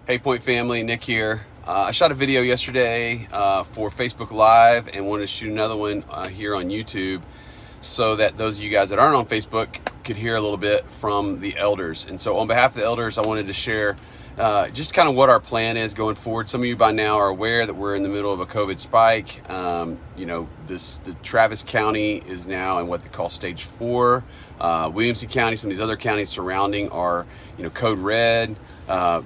Hey Point family, Nick here. I shot a video yesterday for Facebook Live and wanted to shoot another one here on YouTube so that those of you guys that aren't on Facebook could hear a little bit from the elders. And so on behalf of the elders, I wanted to share just kind of what our plan is going forward. Some of you by now are aware that we're in the middle of a COVID spike. The Travis County is now in what they call stage 4. Williamson County, some of these other counties surrounding are, code red.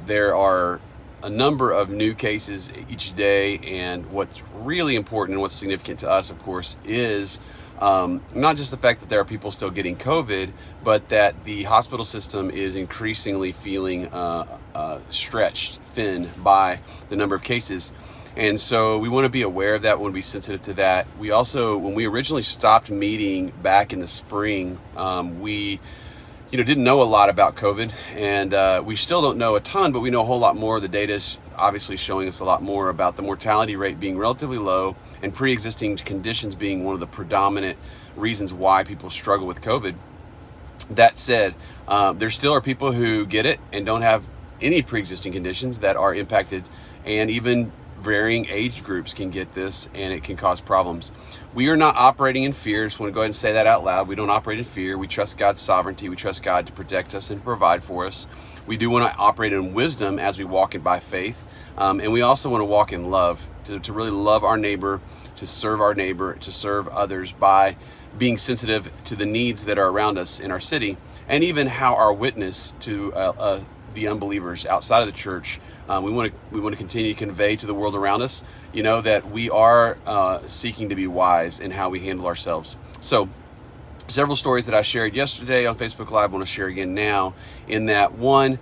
There are a number of new cases each day, and what's really important and what's significant to us, of course, is not just the fact that there are people still getting COVID, but that the hospital system is increasingly feeling stretched thin by the number of cases. And so we want to be aware of that, we want to be sensitive to that. We also, when we originally stopped meeting back in the spring, we didn't know a lot about COVID, and we still don't know a ton, but we know a whole lot more. The data is obviously showing us a lot more about the mortality rate being relatively low and pre-existing conditions being one of the predominant reasons why people struggle with COVID. That said, there still are people who get it and don't have any pre-existing conditions that are impacted, and even varying age groups can get this, and it can cause problems. We are not operating in fear. Just want to go ahead and say that out loud. We don't operate in fear. We trust God's sovereignty. We trust God to protect us and provide for us. We do want to operate in wisdom as we walk it by faith. And we also want to walk in love, to really love our neighbor, to serve others by being sensitive to the needs that are around us in our city, and even how our witness to the unbelievers outside of the church. We want to continue to convey to the world around us, that we are seeking to be wise in how we handle ourselves. So, several stories that I shared yesterday on Facebook Live I want to share again now. In that one,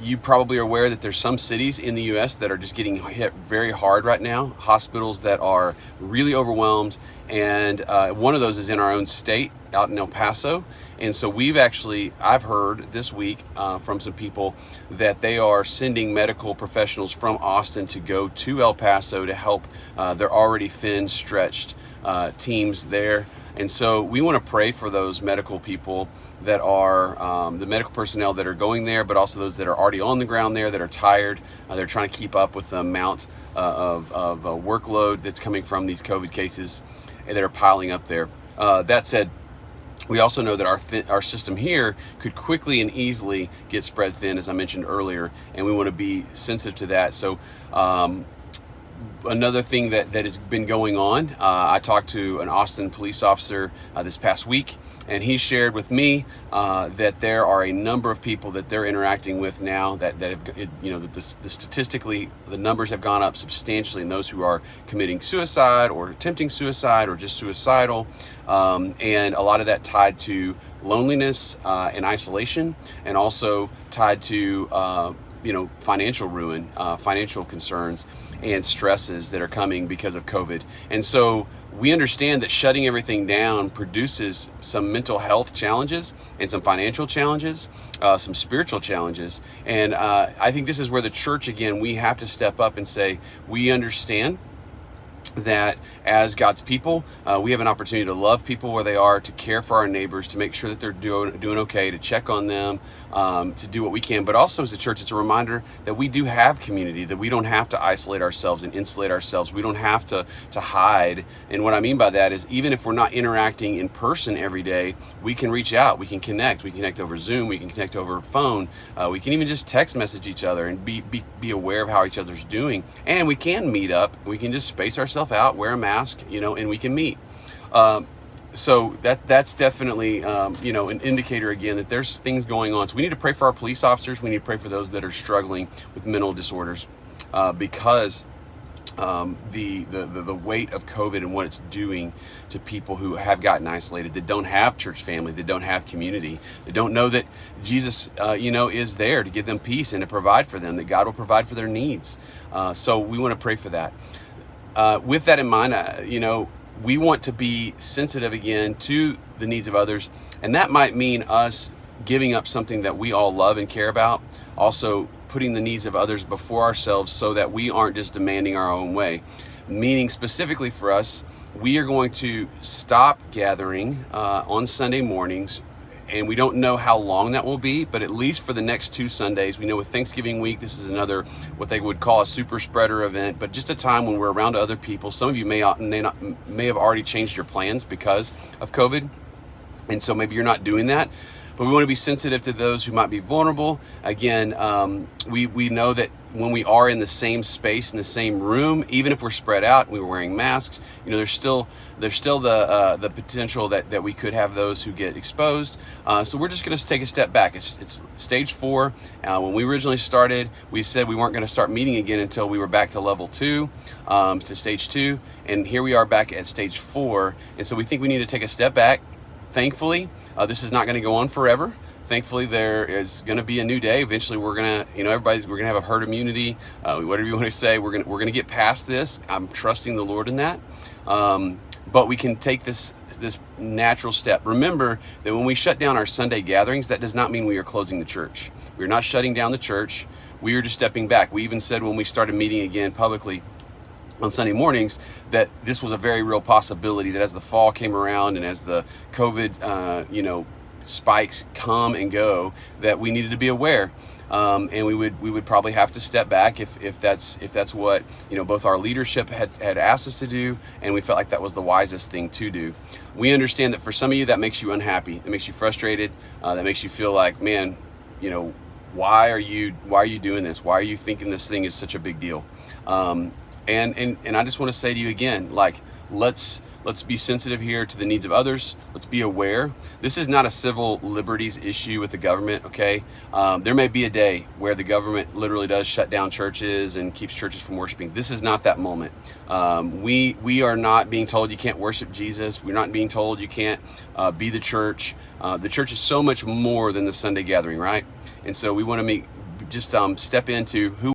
you probably are aware that there's some cities in the U.S. that are just getting hit very hard right now. Hospitals that are really overwhelmed, and one of those is in our own state, out in El Paso. And so I've heard this week from some people that they are sending medical professionals from Austin to go to El Paso to help their already thin, stretched teams there. And so we want to pray for those medical people that are the medical personnel that are going there, but also those that are already on the ground there that are tired. They're trying to keep up with the amount of workload that's coming from these COVID cases that are piling up there. That said, we also know that our system here could quickly and easily get spread thin, as I mentioned earlier, and we want to be sensitive to that. So another thing that has been going on, I talked to an Austin police officer this past week, and he shared with me that there are a number of people that they're interacting with now that have, statistically, the numbers have gone up substantially in those who are committing suicide or attempting suicide or just suicidal, and a lot of that tied to loneliness and isolation, and also tied to financial ruin, financial concerns and stresses that are coming because of COVID. And so we understand that shutting everything down produces some mental health challenges and some financial challenges, some spiritual challenges. And I think this is where the church, again, we have to step up and say, we understand that as God's people, we have an opportunity to love people where they are, to care for our neighbors, to make sure that they're doing okay, to check on them, to do what we can. But also as a church, it's a reminder that we do have community, that we don't have to isolate ourselves and insulate ourselves. We don't have to hide. And what I mean by that is, even if we're not interacting in person every day, we can reach out, we can connect. We can connect over Zoom, we can connect over phone, we can even just text message each other and be aware of how each other's doing. And we can meet up, we can just space ourselves out, wear a mask, and we can meet. So that's definitely, an indicator again that there's things going on. So we need to pray for our police officers. We need to pray for those that are struggling with mental disorders, because the weight of COVID and what it's doing to people who have gotten isolated, that don't have church family, that don't have community, that don't know that Jesus, is there to give them peace and to provide for them, that God will provide for their needs. So we want to pray for that. With that in mind, we want to be sensitive again to the needs of others, and that might mean us giving up something that we all love and care about, also putting the needs of others before ourselves so that we aren't just demanding our own way. Meaning, specifically for us, we are going to stop gathering on Sunday mornings and we don't know how long that will be, but at least for the next 2 Sundays, we know with Thanksgiving week, this is another, what they would call a super spreader event, but just a time when we're around other people. Some of you may have already changed your plans because of COVID, and so maybe you're not doing that. But we want to be sensitive to those who might be vulnerable. Again, we know that when we are in the same space, in the same room, even if we're spread out and we're wearing masks, you know, there's still the potential that we could have those who get exposed. So we're just going to take a step back. It's stage 4. When we originally started, we said we weren't going to start meeting again until we were back to level 2, to stage 2, and here we are back at stage 4. And so we think we need to take a step back. Thankfully, this is not going to go on forever. Thankfully, there is going to be a new day. Eventually, we're going to, you know, we're going to have a herd immunity, whatever you want to say. We're going to get past this. I'm trusting the Lord in that. But we can take this natural step. Remember that when we shut down our Sunday gatherings, that does not mean we are closing the church. We're not shutting down the church. We are just stepping back. We even said when we started meeting again publicly on Sunday mornings that this was a very real possibility, that as the fall came around and as the COVID spikes come and go, that we needed to be aware, and we would probably have to step back if that's what, you know, both our leadership had asked us to do, and we felt like that was the wisest thing to do. We understand that for some of you that makes you unhappy, that makes you frustrated, that makes you feel like, man, you know, why are you doing this? Why are you thinking this thing is such a big deal? And I just want to say to you again, like, let's be sensitive here to the needs of others. Let's be aware. This is not a civil liberties issue with the government, okay? There may be a day where the government literally does shut down churches and keeps churches from worshiping. This is not that moment. We are not being told you can't worship Jesus. We're not being told you can't be the church. The church is so much more than the Sunday gathering, right? And so we want to just step into who